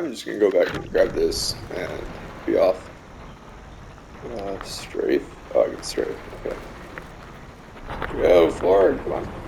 I'm just gonna go back and grab this and be off. Strafe. Oh, I get strafe. Okay. Go forward. Come on.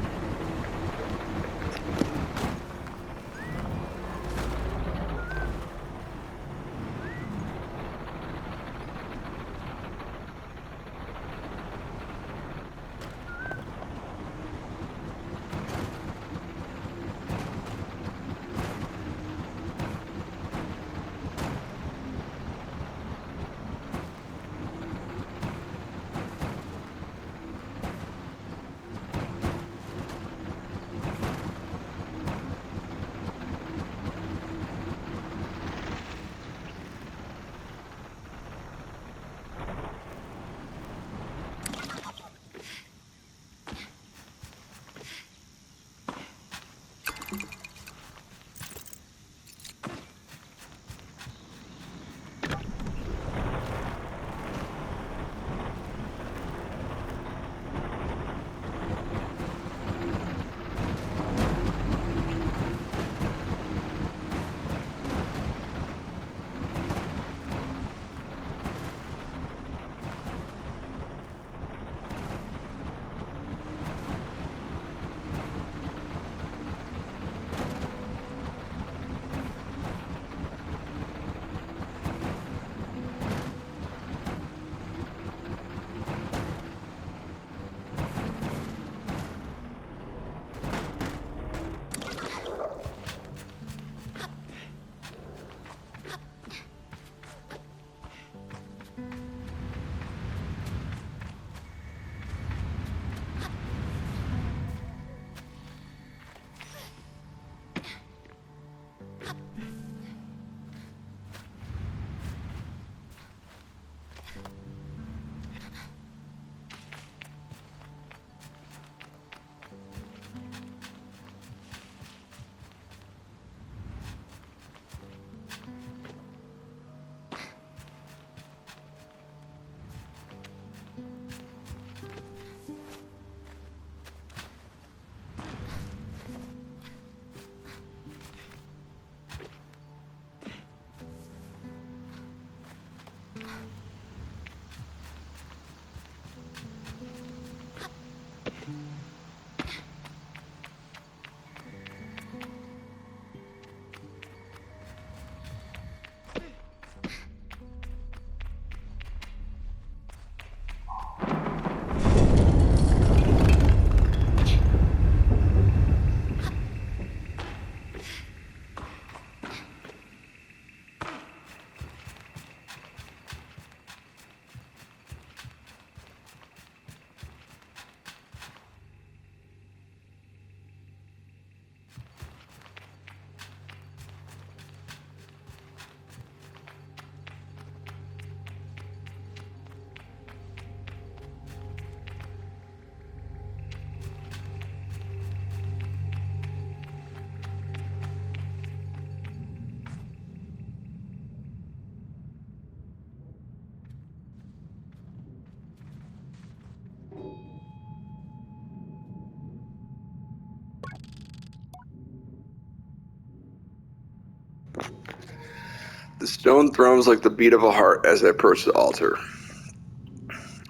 The stone thrums like the beat of a heart as I approach the altar.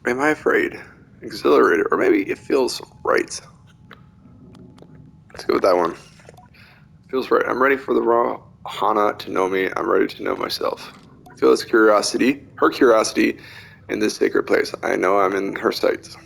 Am I afraid? Exhilarated? Or maybe it feels right. Let's go with that one. Feels right. I'm ready for the raw Hana to know me. I'm ready to know myself. I feel his curiosity, her curiosity, in this sacred place. I know I'm in her sights.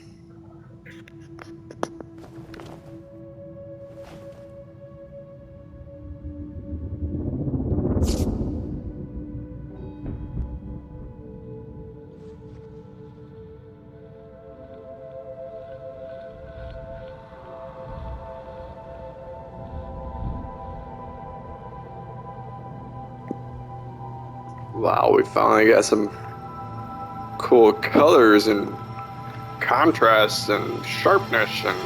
Wow, we finally got some cool colors and contrasts and sharpness and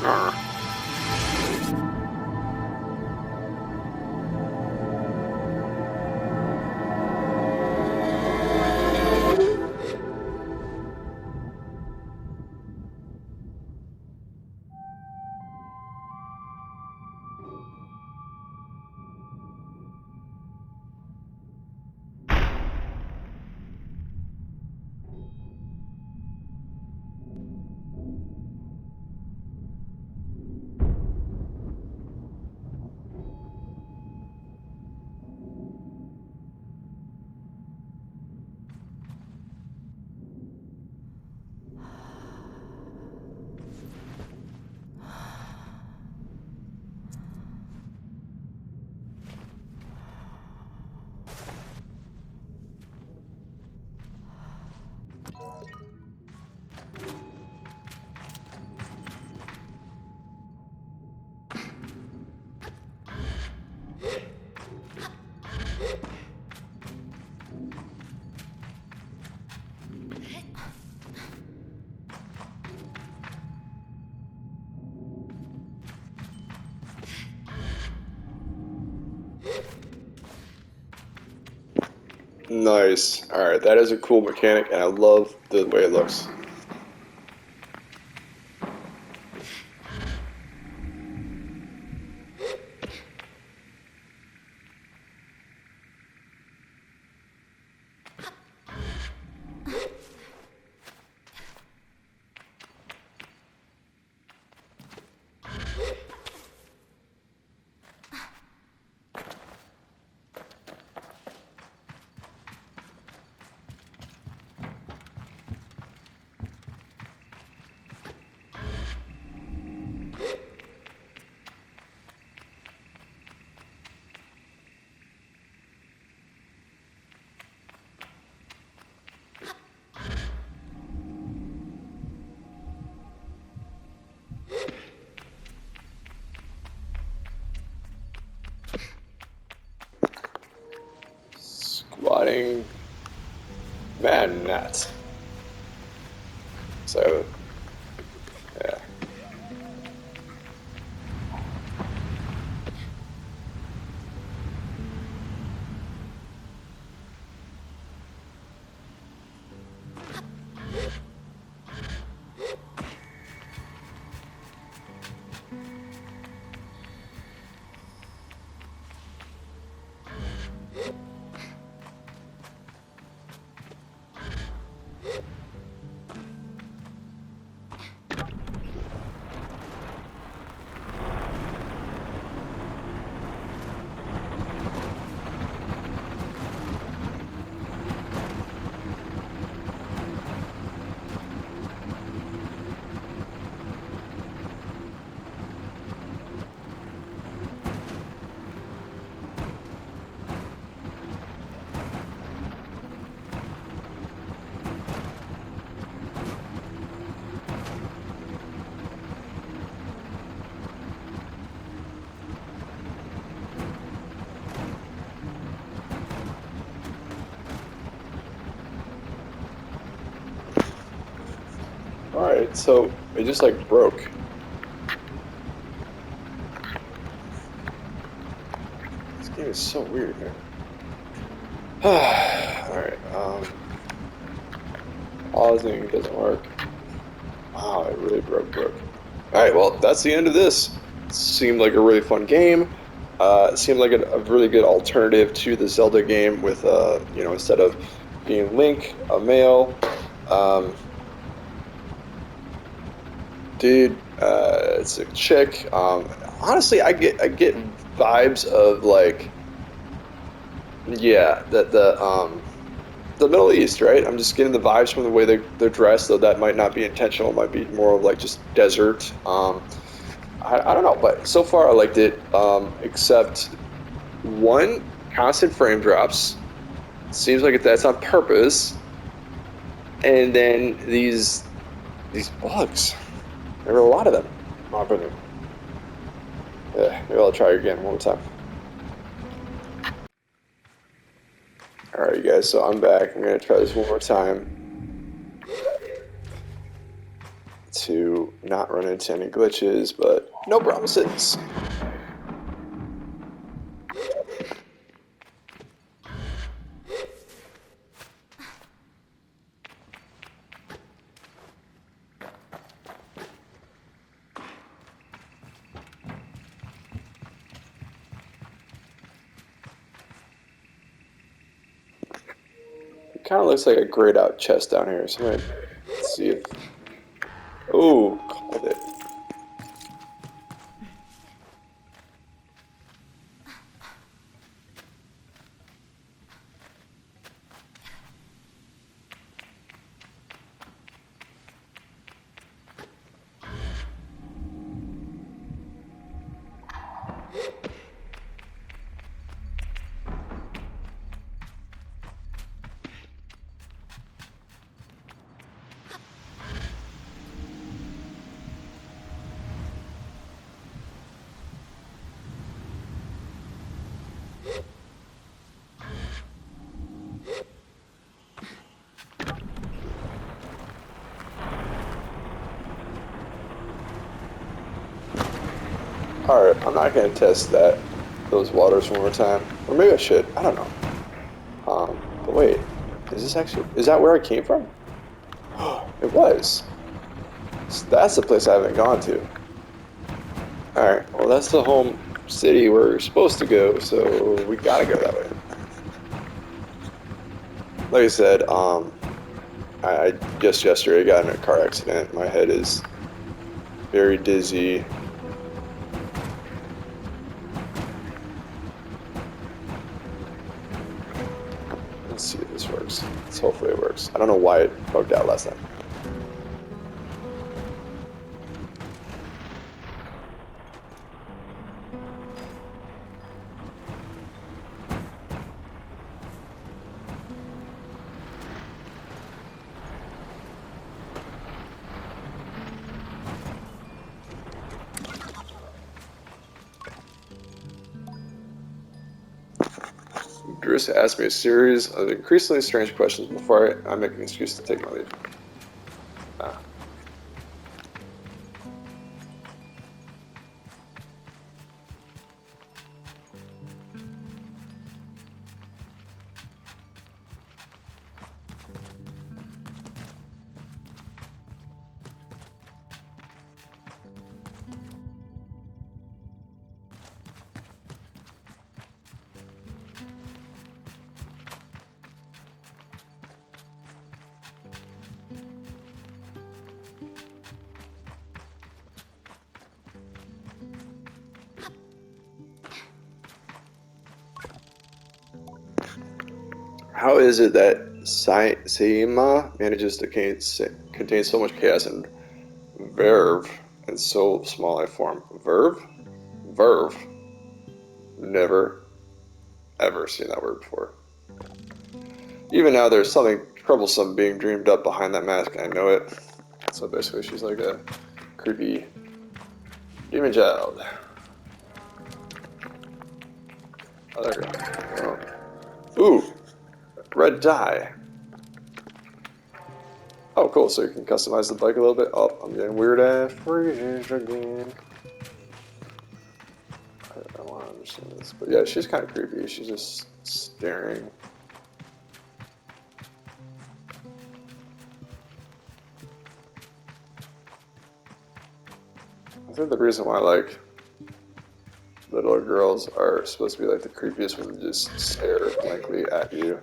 Nice. Alright, that is a cool mechanic, and I love the way it looks. Squatting madness. So, yeah. Alright, so it just like broke. This game is so weird, man. Alright, pausing doesn't work. Wow, it really broke. Alright, well, that's the end of this. It seemed like a really fun game. It seemed like a really good alternative to the Zelda game with, you know, instead of being Link, a male, dude, it's a chick. Honestly, I get vibes of like, yeah, the Middle East, right? I'm just getting the vibes from the way they're dressed, though that might not be intentional. It might be more of like just desert. I don't know, but so far I liked it. Except one, constant frame drops. Seems like that's on purpose. And then these bugs. There were a lot of them. Oh, brilliant. Yeah, maybe I'll try again one more time. Alright, you guys, so I'm back. I'm going to try this one more time to not run into any glitches, but no promises. Kind of looks like a grayed out chest down here, so I'm gonna see if. Oh, called it. Alright, I'm not gonna test those waters one more time. Or maybe I should. I don't know. But wait. Is this actually, is that where I came from? It was. So that's the place I haven't gone to. Alright, well that's the home city where we're supposed to go, so we gotta go that way. Like I said, I just yesterday got in a car accident. My head is very dizzy. Let's see if this works. Let's hopefully it works. I don't know why it bugged out last time. Bruce asked me a series of increasingly strange questions before I make an excuse to take my leave. How is it that Saima manages to contain so much chaos and verve in so small a form? Verve? Verve. Never, ever seen that word before. Even now, there's something troublesome being dreamed up behind that mask. I know it. So basically, she's like a creepy demon child. Oh, there we go. Oh. Ooh. Red dye. Oh, cool. So you can customize the bike a little bit. Oh, I'm getting weird ass freezes again. I don't want to understand this. But yeah, she's kind of creepy. She's just staring. I think the reason why, like, little girls are supposed to be, like, the creepiest when they just stare blankly at you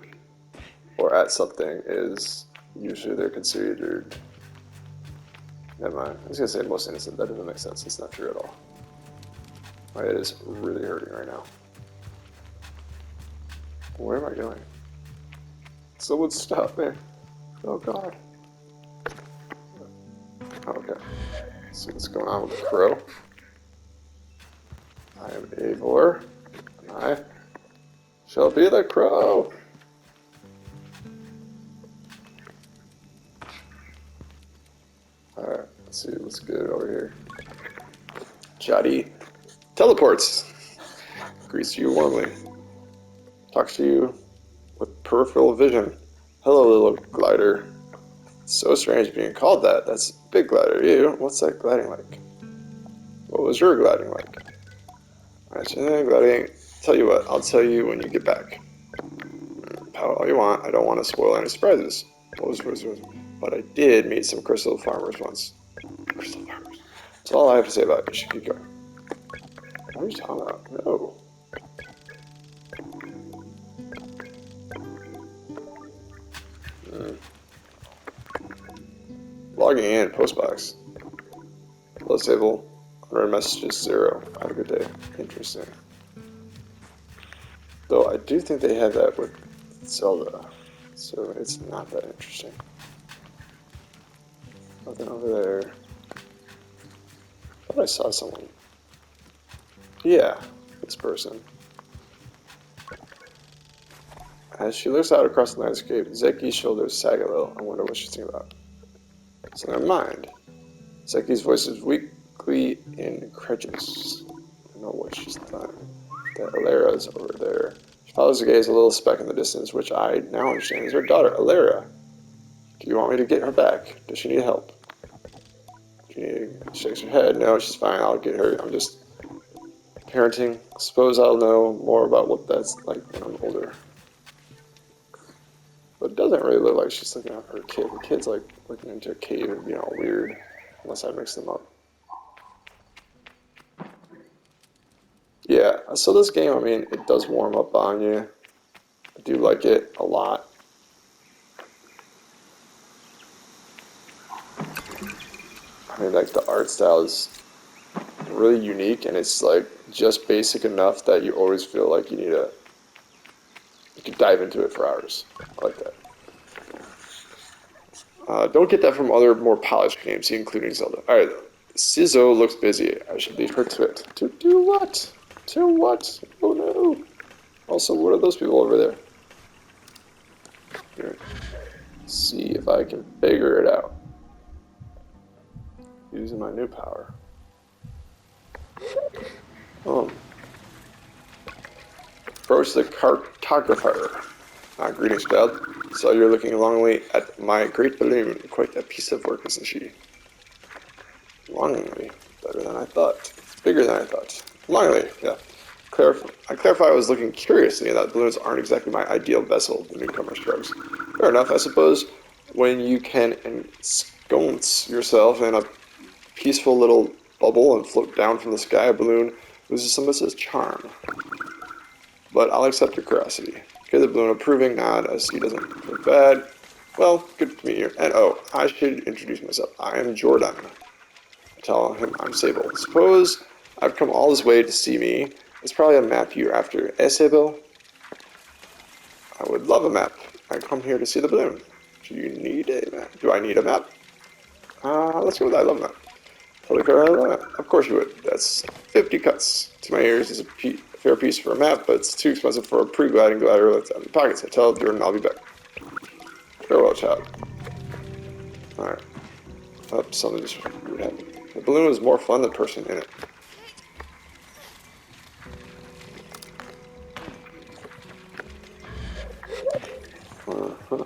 or at something is usually they're considered. Never mind. I was gonna say most innocent. That doesn't make sense. It's not true at all. My head is really hurting right now. Where am I going? Someone stop me. Oh god. Okay. Let's see what's going on with the crow. I am Eivor, and I shall be the crow. Alright, let's see what's good over here. Jotty teleports. Greets you warmly. Talks to you with peripheral vision. Hello, little glider. It's so strange being called that. That's a big glider. You, what's that gliding like? What was your gliding like? Gliding. Tell you what, I'll tell you when you get back. Pout all you want. I don't want to spoil any surprises. But I did meet some crystal farmers once. Crystal farmers. That's all I have to say about it. You should keep going. What are you talking about? No. Logging in, postbox. Hello, Sable. Unread messages 0. Have a good day. Interesting. Though I do think they have that with Zelda, so it's not that interesting. Nothing over there. I thought I saw someone. Yeah, this person. As she looks out across the landscape, Zeki's shoulders sag a little. I wonder what she's thinking about. So never mind. Zeki's voice is weakly incredulous. I don't know what she's done. That Alera's over there. She follows the gaze a little speck in the distance, which I now understand is her daughter, Alera. Do you want me to get her back? Does she need help? She shakes her head. No, she's fine. I'll get her. I'm just parenting. I suppose I'll know more about what that's like when I'm older. But it doesn't really look like she's looking at her kid. The kid's like looking into a cave and being all weird, unless I mix them up. Yeah, so this game, I mean, it does warm up on you. I do like it a lot. I mean, like the art style is really unique, and it's like just basic enough that you always feel like you could dive into it for hours. I like that. Don't get that from other more polished games, including Zelda. Alright, Sizzo looks busy. I should leave her to it. To do what? To what? Oh no. Also, what are those people over there? Here. See if I can figure it out. Using my new power. Approach the cartographer. Greetings, child. So you're looking longingly at my great balloon. Quite a piece of work, isn't she? Longingly. Better than I thought. Bigger than I thought. Longingly, yeah. I clarify I was looking curiously, and that balloons aren't exactly my ideal vessel, the newcomer shrugs. Fair enough, I suppose. When you can ensconce yourself in a peaceful little bubble and float down from the sky, a balloon loses some of its charm. But I'll accept your curiosity. Okay, the balloon approving nod as he doesn't feel bad. Well, good to meet you. And oh, I should introduce myself. I am Jordan. Tell him I'm Sable. Suppose I've come all this way to see me. It's probably a map you're after. Eh, Sable? I would love a map. I come here to see the balloon. Do you need a map? Do I need a map? Let's go with I love a map. Totally fair, I love a map. Of course you would. That's 50 cuts. To my ears is a fair piece for a map, but it's too expensive for a pre-gliding glider that's out of the pockets. I tell Jordan I'll be back. Farewell, child. Alright. Oh, something just weird happened. The balloon was more fun than the person in it. Uh-huh.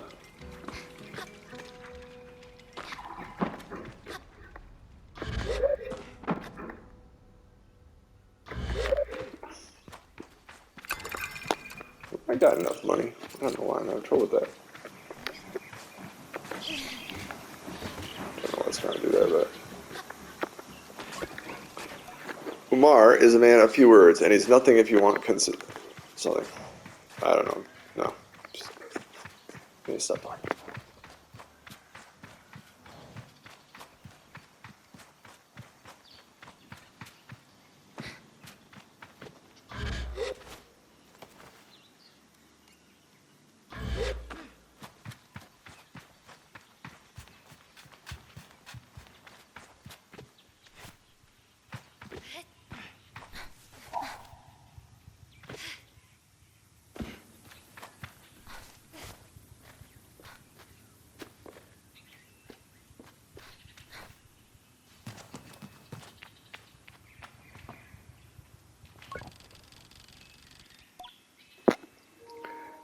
I got enough money. I don't know why I'm having trouble with that. Don't know what's trying to do there, but... Umar is a man of few words, and he's nothing if you want consider something. I don't know. No. Just... Let me stop talking.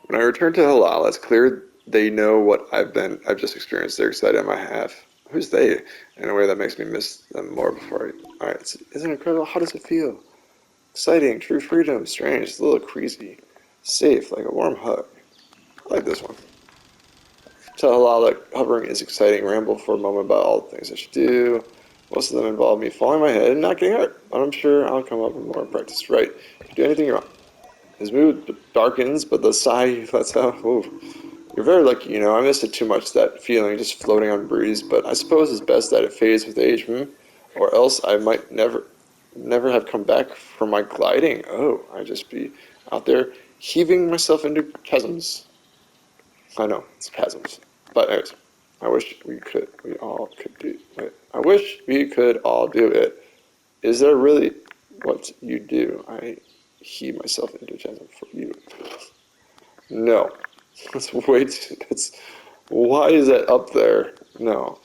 When I return to Halal, it's clear they know what I've just experienced. They're excited on my behalf. Who's they? In a way that makes me miss them more before I... Alright, isn't it incredible? How does it feel? Exciting, true freedom, strange, a little crazy. Safe, like a warm hug. I like this one. Tell Halal that hovering is exciting. Ramble for a moment about all the things I should do. Most of them involve me falling my head and not getting hurt. But I'm sure I'll come up with more practice. Right. You can do anything you want. His mood darkens, but the sigh he lets out. Ooh. You're very lucky, you know. I missed it too much, that feeling, just floating on breeze. But I suppose it's best that it fades with age, Or else I might never have come back from my gliding. Oh, I'd just be out there heaving myself into chasms. I know, it's chasms. But anyways, I wish we all could do it. I wish we could all do it. Is there really what you do? I heave myself into chasm for you. No. That's way too, why is that up there? No.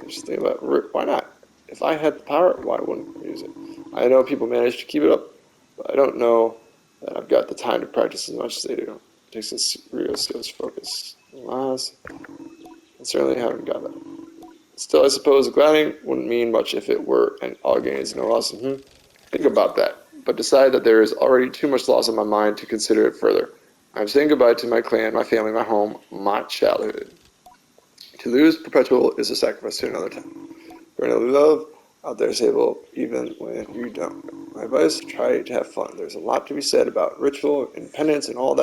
Just think about why not? If I had the power, why wouldn't I use it? I know people manage to keep it up, but I don't know that I've got the time to practice as much as they do. It takes a real serious focus. Alas, I certainly haven't got that. Still, I suppose gliding wouldn't mean much if it were an all gains, no loss. Think about that. but decide that there is already too much loss on my mind to consider it further. I'm saying goodbye to my clan, my family, my home, my childhood. To lose Perpetual is a sacrifice to another time. Learn to love out there, Sable, even when you don't. My advice, try to have fun. There's a lot to be said about ritual, independence, and all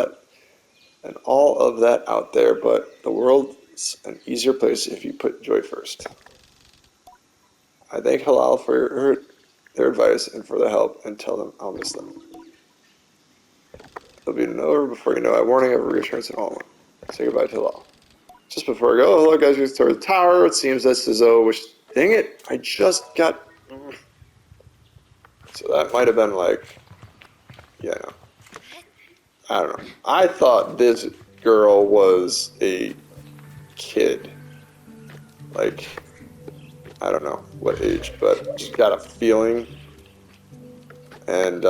of that out there, but the world's an easier place if you put joy first. I thank Halal for their advice and for their help, and tell them I'll miss them. There'll be another before you know it. Warning of reassurance in all one. Say goodbye to Halal. Just before I go, hello guys, we started the tower. It seems that's Sizzo, which, dang it, I just got. So that might have been like, yeah, no. I don't know. I thought this girl was a kid. Like, I don't know what age, but just got a feeling. And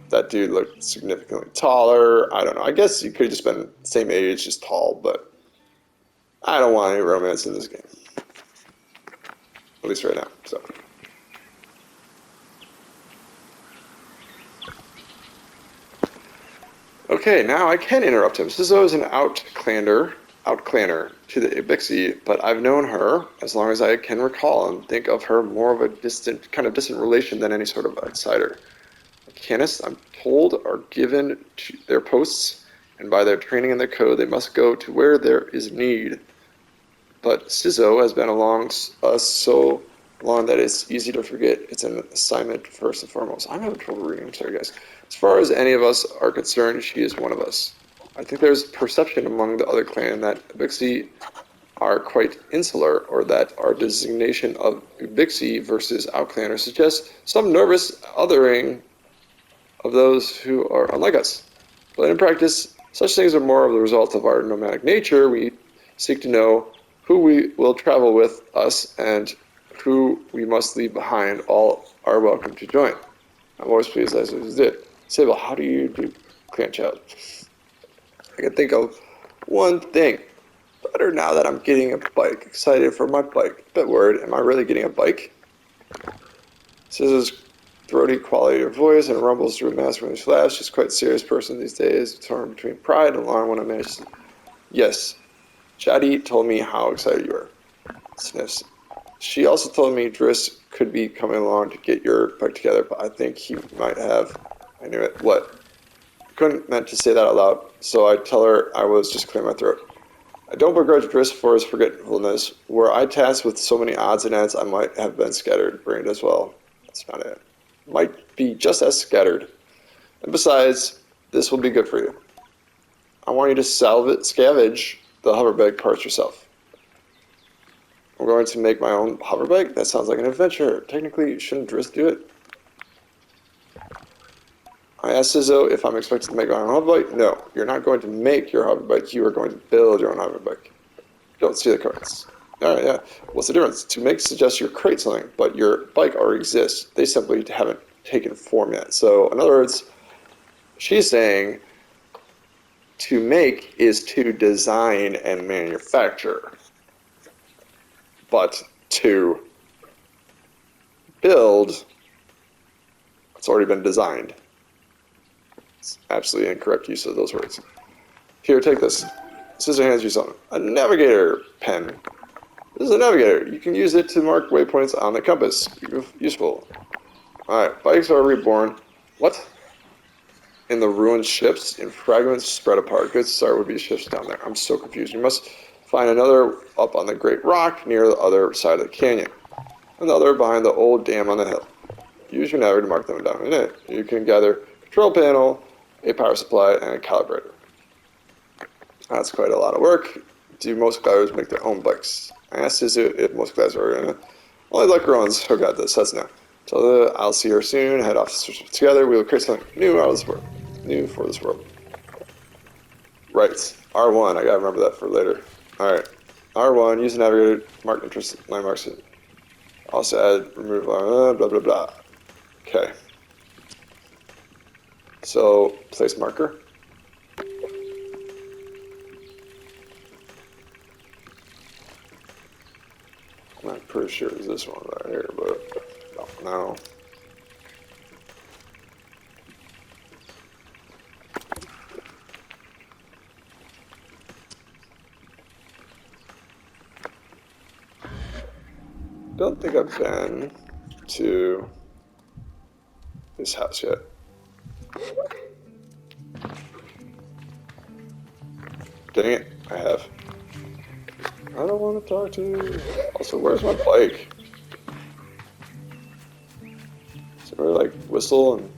that dude looked significantly taller. I don't know. I guess he could have just been same age, just tall, but I don't want any romance in this game. At least right now. So. Okay, now I can interrupt him. Sizzo is an outclanner to the Ibixi, but I've known her as long as I can recall and think of her more of a distant relation than any sort of outsider. Mechanists, I'm told, are given to their posts, and by their training and their code, they must go to where there is need. But Sizzo has been along us so long that it's easy to forget it's an assignment first and foremost. I'm having trouble reading, I'm sorry guys. As far as any of us are concerned, she is one of us. I think there's perception among the other clan that Ibixi are quite insular, or that our designation of Ibixi versus outclanner suggests some nervous othering of those who are unlike us. But in practice, such things are more of the result of our nomadic nature. We seek to know who we will travel with us and who we must leave behind. All are welcome to join. I'm always pleased as it did. Sable, how do you do clan child? I can think of one thing. Better now that I'm getting a bike. Excited for my bike. Bit worried, am I really getting a bike? Scissor's throaty quality of voice and rumbles through a mask when he laughs. She's quite a serious person these days, torn between pride and alarm when I manage to... Yes, Shadi told me how excited you are. Sniffs. She also told me Driss could be coming along to get your bike together, but I think he might have... I knew it. What? I couldn't meant to say that out loud, so I tell her I was just clearing my throat. I don't begrudge Driss for his forgetfulness. Were I tasked with so many odds and ends, I might have been scattered-brained as well. That's not it. Might be just as scattered. And besides, this will be good for you. I want you to scavenge the hoverbike parts yourself. I'm going to make my own hoverbike? That sounds like an adventure. Technically, shouldn't Driss do it? I asked Sizzo if I'm expected to make my own hoverbike. No, you're not going to make your hoverbike. You are going to build your own hoverbike. Don't see the cards. Alright, yeah. What's the difference? To make suggests you create something, but your bike already exists. They simply haven't taken form yet. So, in other words, she's saying to make is to design and manufacture. But to build, it's already been designed. It's absolutely incorrect use of those words. Here, take this. Scissor hands you something. A navigator pen. This is a navigator. You can use it to mark waypoints on the compass. Useful. Alright, bikes are reborn. What? In the ruined ships, in fragments spread apart. Good start would be ships down there. I'm so confused. You must find another up on the Great Rock near the other side of the canyon. Another behind the old dam on the hill. Use your navigator to mark them down in it. You can gather a control panel, a power supply, and a calibrator. That's quite a lot of work. Do most gliders make their own bikes? I asked Sizzo if most gliders are in it. Only lucky ones who got this, that's no. I'll see her soon, head off together, we will create something new out of this world. New for this world. Right, R1, I gotta remember that for later. Alright, R1, use the navigator, mark interest landmarks. Also add, remove, blah, blah, blah. Okay. So, place marker. I'm pretty sure it's this one right here, but no. don't think I've been to this house yet. Dang it, I have. I don't want to talk to you. Also, where's my bike? Somebody like whistle and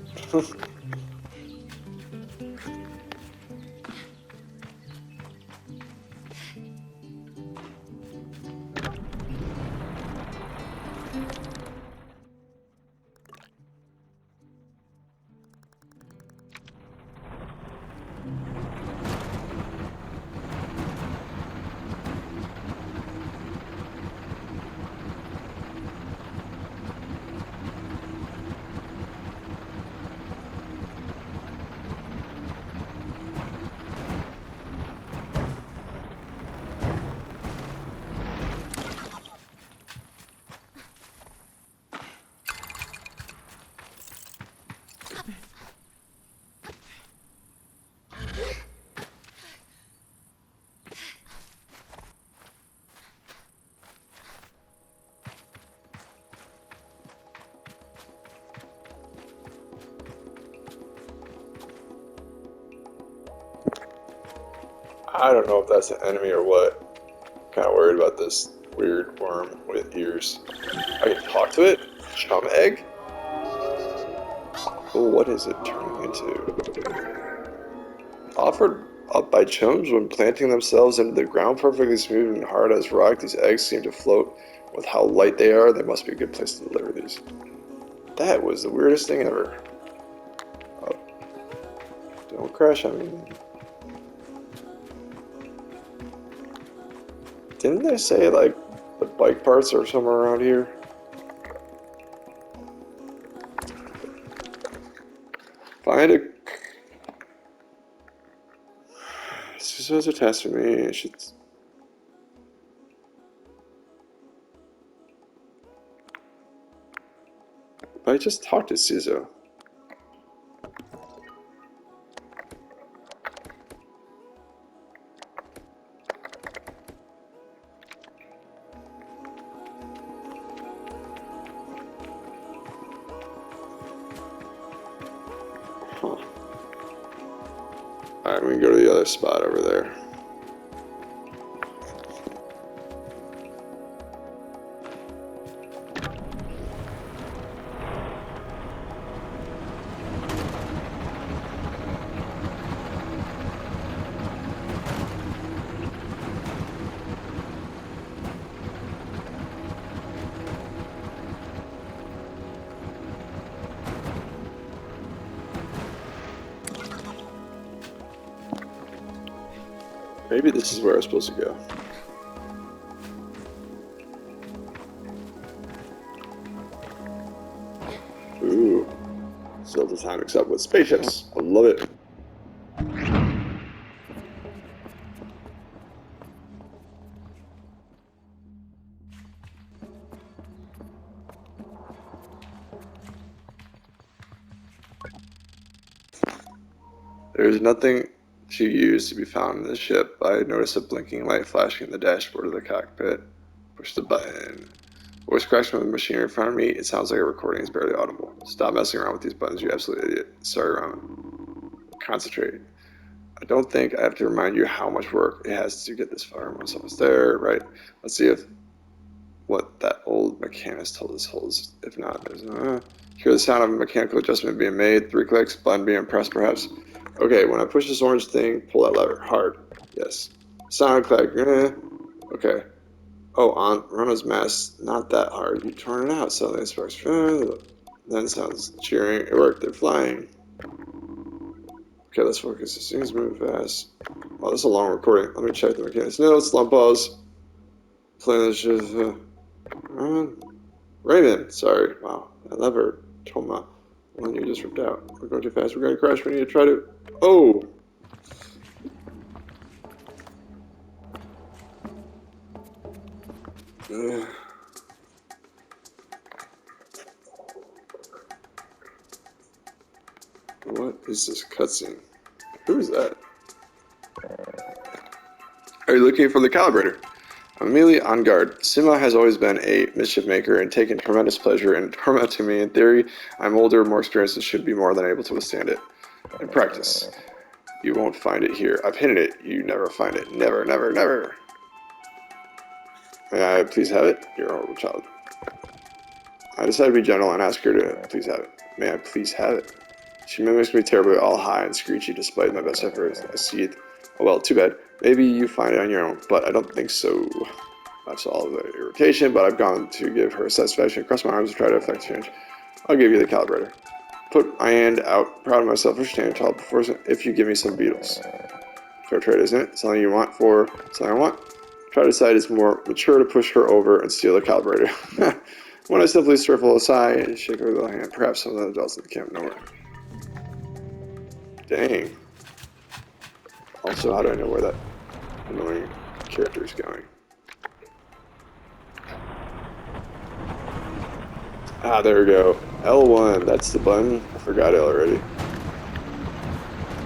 I don't know if that's an enemy or what. Kind of worried about this weird worm with ears. I can talk to it? Chum egg? Oh, what is it turning into? Offered up by chums when planting themselves into the ground perfectly smooth and hard as rock, these eggs seem to float. With how light they are, they must be a good place to deliver these. That was the weirdest thing ever. Oh, don't crash on me. Didn't they say, like, the bike parts are somewhere around here? Find a... This was a test for me. I should... I just talked to Suzo. Huh. Alright, we can go to the other spot over there. Maybe this is where I'm supposed to go. Ooh. Zelda time except with spaceships. I love it. There's nothing to use to be found in the ship. I noticed a blinking light flashing in the dashboard of the cockpit. Push the button. Voice cracks from the machinery in front of me. It sounds like a recording is barely audible. Stop messing around with these buttons, you absolute idiot. Sorry, Ron. Concentrate. I don't think I have to remind you how much work it has to get this far. Most of us there, right? Let's see if what that old mechanist told us holds. If not, there's hear the sound of a mechanical adjustment being made. 3 clicks, button being pressed, perhaps. Okay, when I push this orange thing, pull that lever hard. Yes. Sound click. Okay. Oh, on Ronald's mask, not that hard. You turn it out. Suddenly it sparks. Then sounds cheering. It worked. They're flying. Okay, let's focus. As soon as move fast. Wow, this is a long recording. Let me check the mechanics. No, slump pause. Playing this just. Raymond, sorry. Wow, that lever. Toma. One you just ripped out. We're going too fast. We're going to crash. We need to try to. Oh! What is this cutscene? Who is that? Are you looking for the calibrator? I'm immediately on guard. Sima has always been a mischief maker and taken tremendous pleasure in tormenting me. In theory, I'm older, more experienced, and should be more than able to withstand it. In practice, you won't find it here. I've hidden it. You never find it. Never, never, never. May I please have it? You're a horrible child. I decided to be gentle and ask her to please have it. May I please have it? She mimics me terribly, all high and screechy, despite my best efforts. I see it. Oh well, too bad. Maybe you find it on your own, but I don't think so. I've solved the irritation, but I've gone to give her satisfaction, cross my arms, and try to effect change. I'll give you the calibrator. Put my hand out, proud of myself for standing tall before if you give me some beetles. Fair trade, isn't it? Something you want for something I want? Try to decide it's more mature to push her over and steal the calibrator. When I simply stifle a sigh and shake her little hand, perhaps some of the adults at the camp know her. Dang. Also, how do I know where that annoying character is going? Ah, there we go. L1, that's the button. I forgot it already.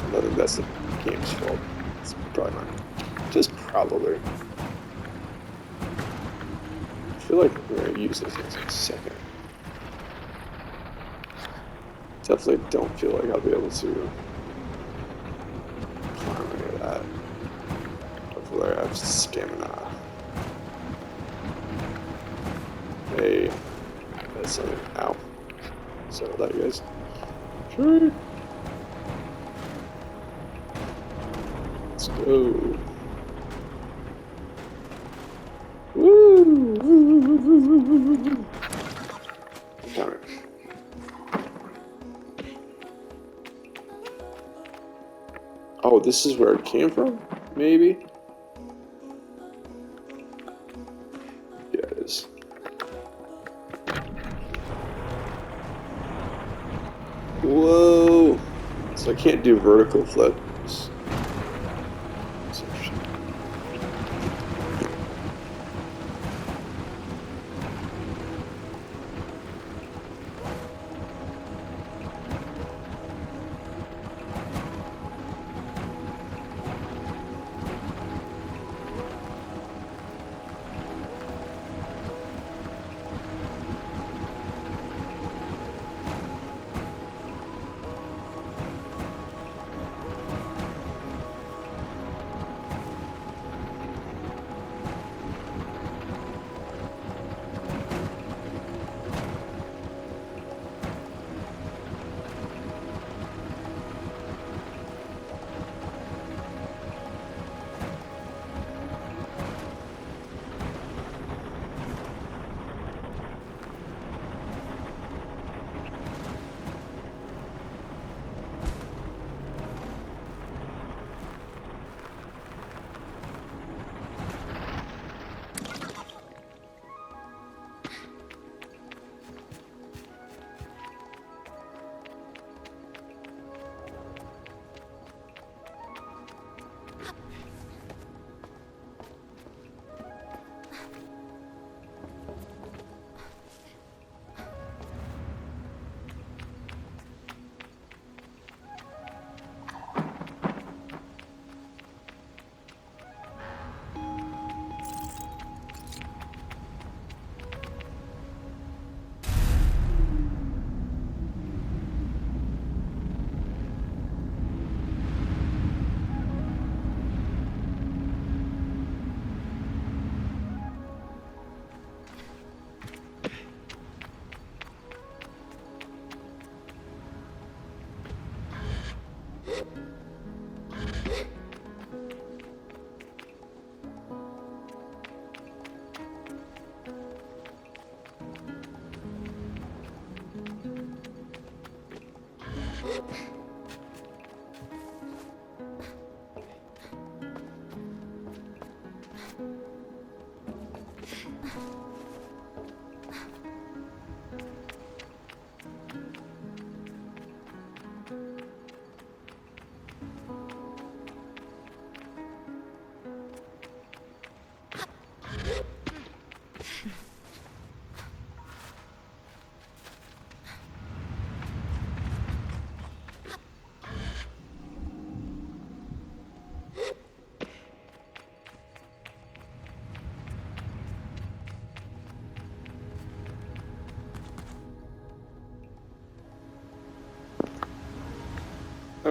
I think that's the game's fault. It's probably mine. Just probably. I feel like we're going to use this in a second. Definitely don't feel like I'll be able to climb any of that. Hopefully I have stamina. Hey, that's something. Ow. Settle that, you guys. Sure. Let's go. Woo! Damn it. Oh, this is where it came from? Maybe? Yeah, it is. Whoa! So I can't do vertical flips.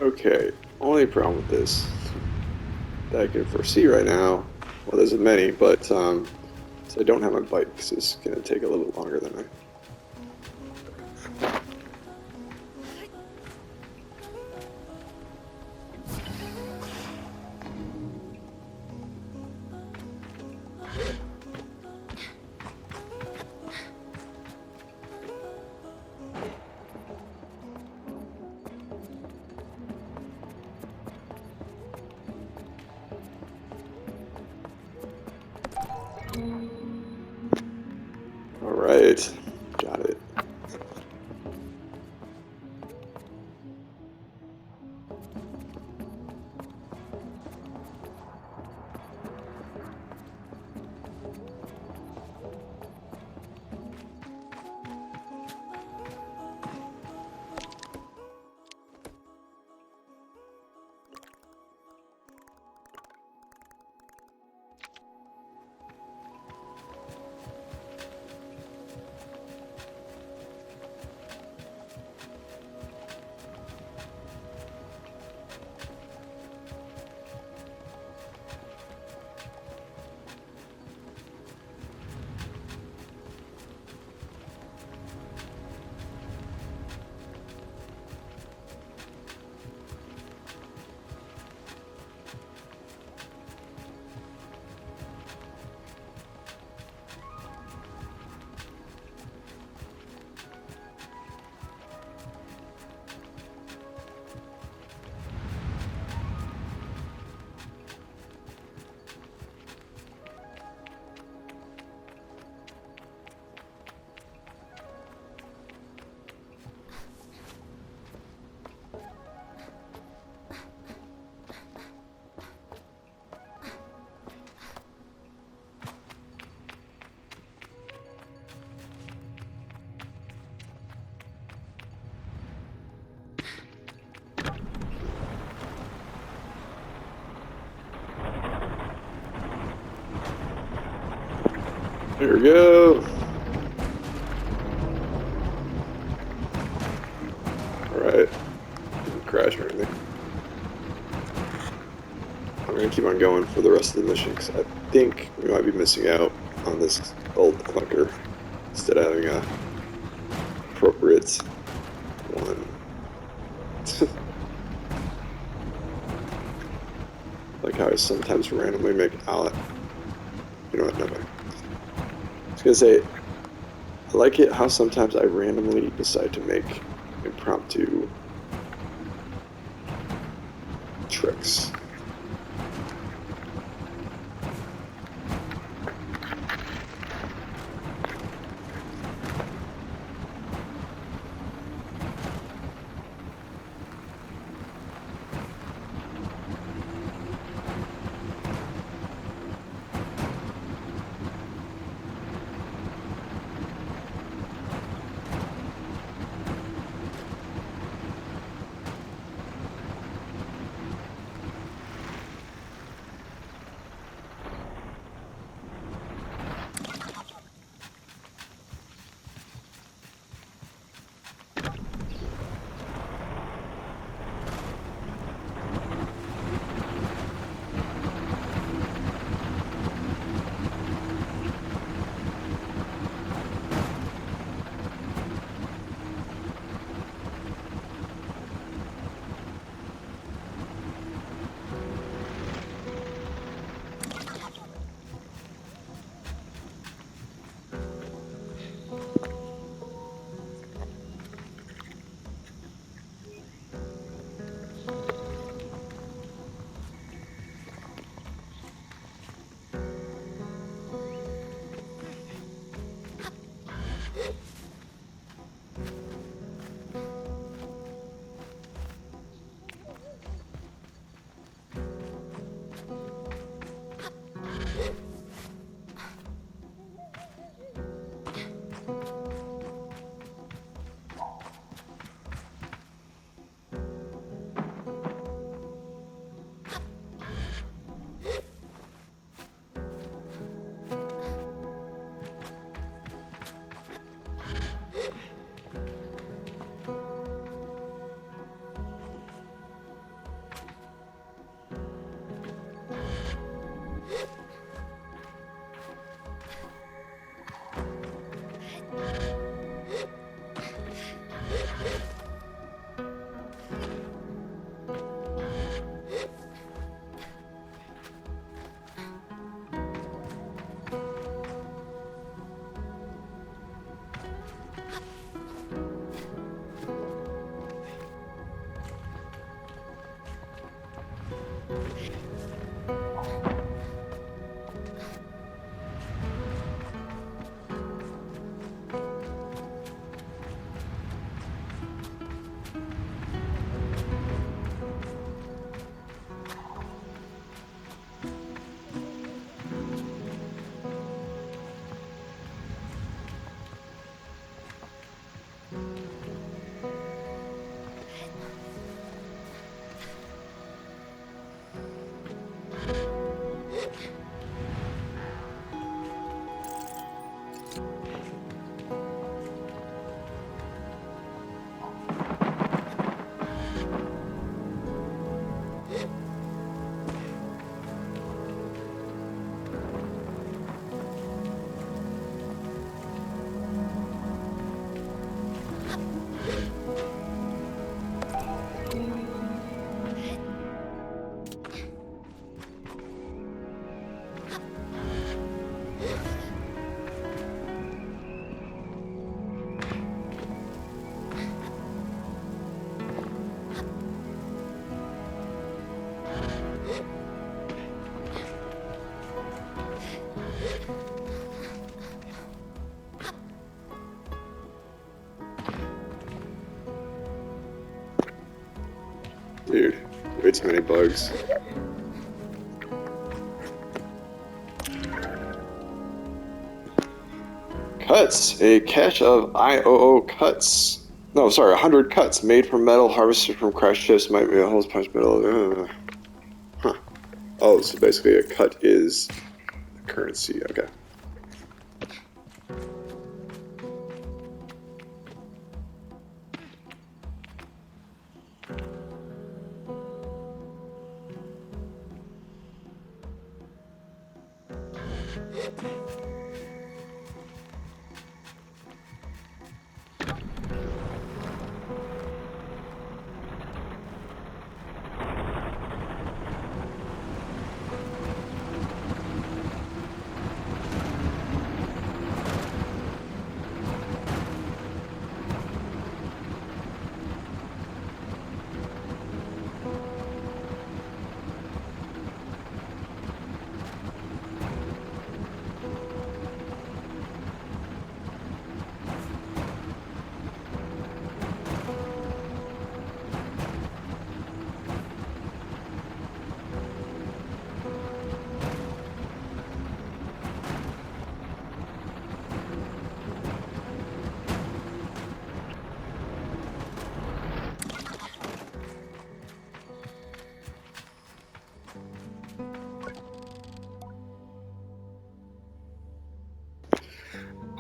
Okay, only problem with this that I can foresee right now, well, there's many, but so I don't have my bike, so it's going to take a little longer than I... All right, got it. There we go. Alright. Didn't crash or anything. I'm gonna keep on going for the rest of the mission because I think we might be missing out on this old clunker instead of having a appropriate one. Like how I sometimes randomly make out. You know what? No way. I was gonna say, I like it how sometimes I randomly decide to make impromptu tricks. Dude, way too many bugs. Cuts. A cache of IOO cuts. No, sorry, 100 cuts made from metal harvested from crashed ships might be a hole punch metal. Huh. Oh, so basically a cut is currency. Okay.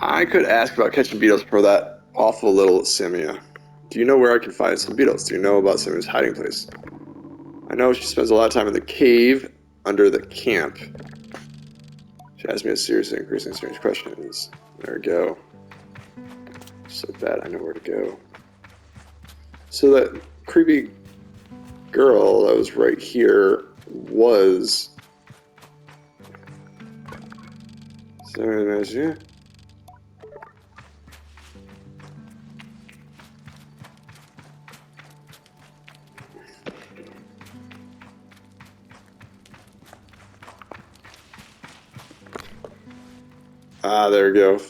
I could ask about catching beetles for that awful little Simia. Do you know where I can find some beetles? Do you know about Simia's hiding place? I know she spends a lot of time in the cave under the camp. She asked me a series of increasing strange questions. There we go. So bad I know where to go. So that creepy girl that was right here was... So, ah, there we go.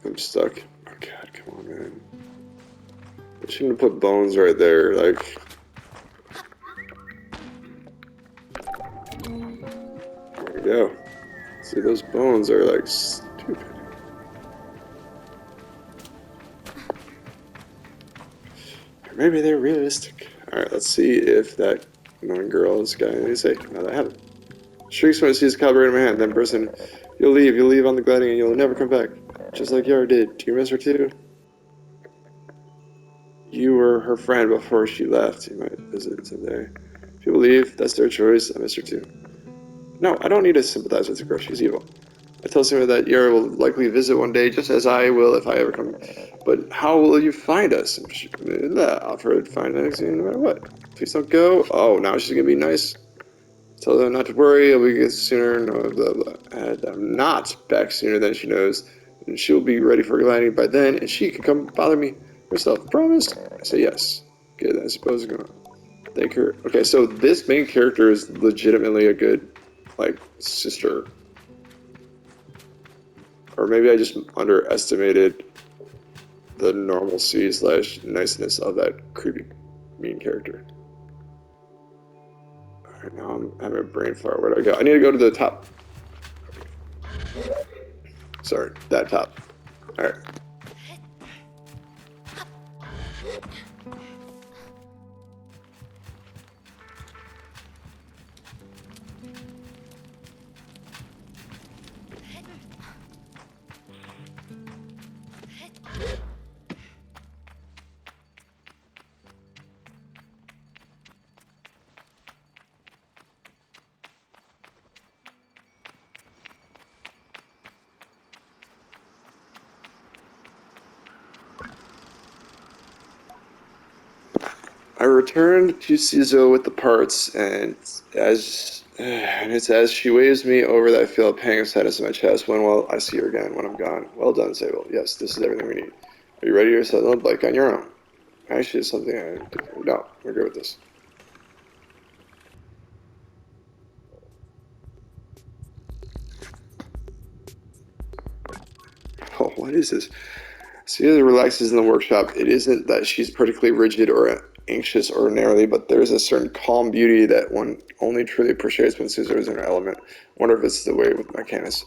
I'm stuck. Oh god, come on, man. I shouldn't have put bones right there, like... There we go. See, those bones are, like, stupid. Or maybe they're realistic. Alright, let's see if that annoying girl is got anything to say. Now that I have it. Shrieks when it sees a calibrator in my hand, then person, you'll leave on the gliding and you'll never come back. Just like Yara did. Do you miss her too? You were her friend before she left. You might visit someday. If you leave, that's their choice. I miss her too. No, I don't need to sympathize with the girl. She's evil. I tell Simba that Yara will likely visit one day, just as I will if I ever come. But how will you find us? I'll offer to find us no matter what. Please don't go. Oh, now she's gonna be nice. Tell her not to worry. I'll be sooner. No, blah blah. And I'm not back sooner than she knows, and she'll be ready for landing by then, and she can come bother me herself. Promised? I say yes. Good. I suppose I'm gonna thank her. Okay, so this main character is legitimately a good, like, sister. Or maybe I just underestimated the normalcy / niceness of that creepy, mean character. Alright, now I'm having a brain fart. Where do I go? I need to go to the top. Sorry, that top. Alright. I returned to Cizo with the parts, and it's as she waves me over that I feel a pang of sadness in my chest. When will I see her again? When I'm gone. Well done, Sable. Yes, this is everything we need. Are you ready to settle a bike on your own? Actually, it's something I... No, we're good with this. Oh, what is this? Celia relaxes in the workshop. It isn't that she's particularly rigid or anxious ordinarily, but there's a certain calm beauty that one only truly appreciates when Caesar is in her element. I wonder if it's the way with Mechanus.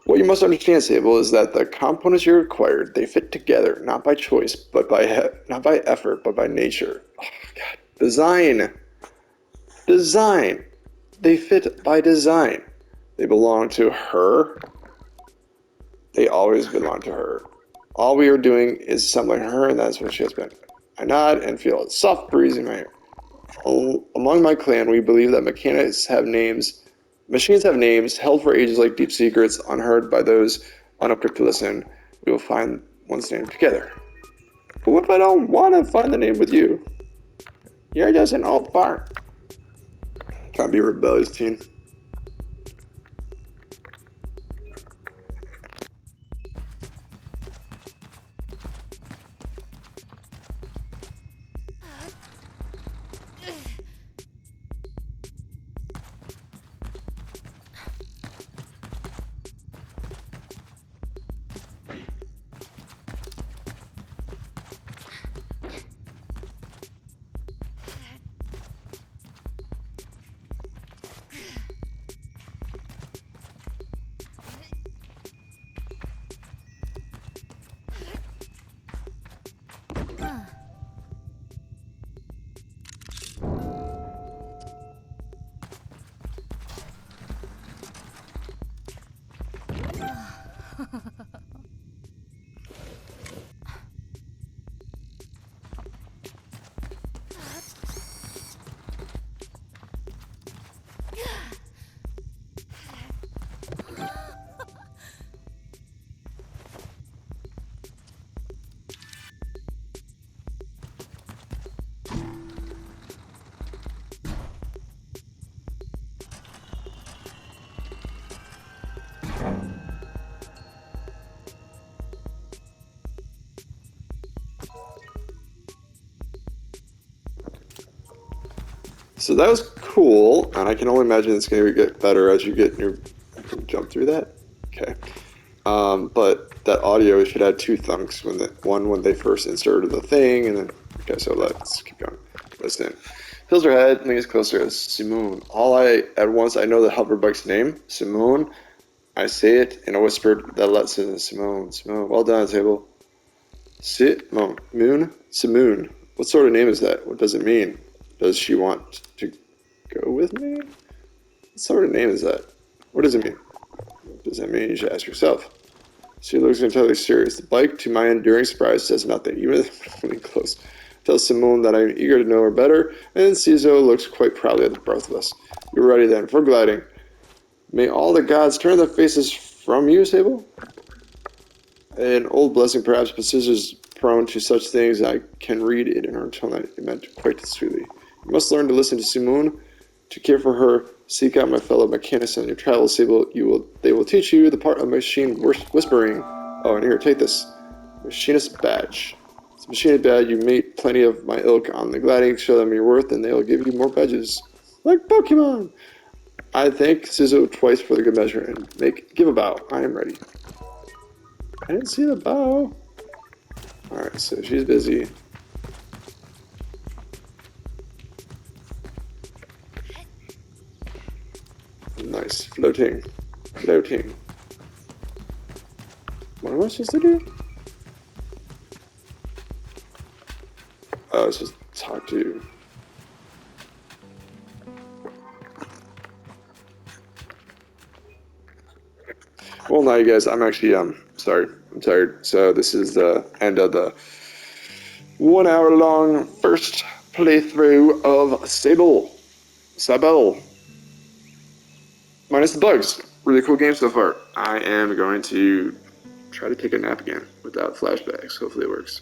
What you must understand, Sable, is that the components you acquired, they fit together, not by choice, but not by effort, but by nature. Oh, God. Design. Design. They fit by design. They belong to her. They always belong to her. All we are doing is assembling her, and that's what she has been. I nod and feel a soft breeze in my hair. Among my clan, we believe that machines have names held for ages like deep secrets, unheard by those unequipped to listen. We will find one's name together. But what if I don't want to find the name with you? You're just an old fart. Trying to be a rebellious teen. So that was cool, and I can only imagine it's going to get better as you get your jump through that. Okay, but that audio should add two thunks when they first inserted the thing, and then okay. So let's keep going. Listen. Fills her head, leans closer as Simone. At once I know the hoverbike's name, Simone. I say it in a whisper that lets in Simone. Simone. Well done, Sable. Simone. What sort of name is that? What does it mean? Does she want to go with me? What sort of name is that? What does it mean? What does that mean? You should ask yourself. She looks entirely serious. The bike, to my enduring surprise, says nothing, even when close. Tells Simone that I'm eager to know her better, and Cizo looks quite proudly at the both of us. You're ready then, for gliding. May all the gods turn their faces from you, Sable? An old blessing, perhaps, but Caesar's prone to such things. I can read it in her tone that it meant quite sweetly. You must learn to listen to Simone, to care for her. Seek out my fellow mechanics on your travels, Sable. They will teach you the part of machine whispering. Oh, and here, take this. Machinist badge. It's a machinist badge. You meet plenty of my ilk on the gliding. Show them your worth, and they'll give you more badges. Like Pokemon! I thank Cizo twice for the good measure, and give a bow. I am ready. I didn't see the bow. Alright, so she's busy. Nice. Floating. Floating. What am I supposed to do? Oh, it's just talk to you. Well, now you guys, I'm actually, sorry. I'm tired. So this is the end of the 1 hour long first playthrough of Sable. Minus the bugs. Really cool game so far. I am going to try to take a nap again without flashbacks. Hopefully it works.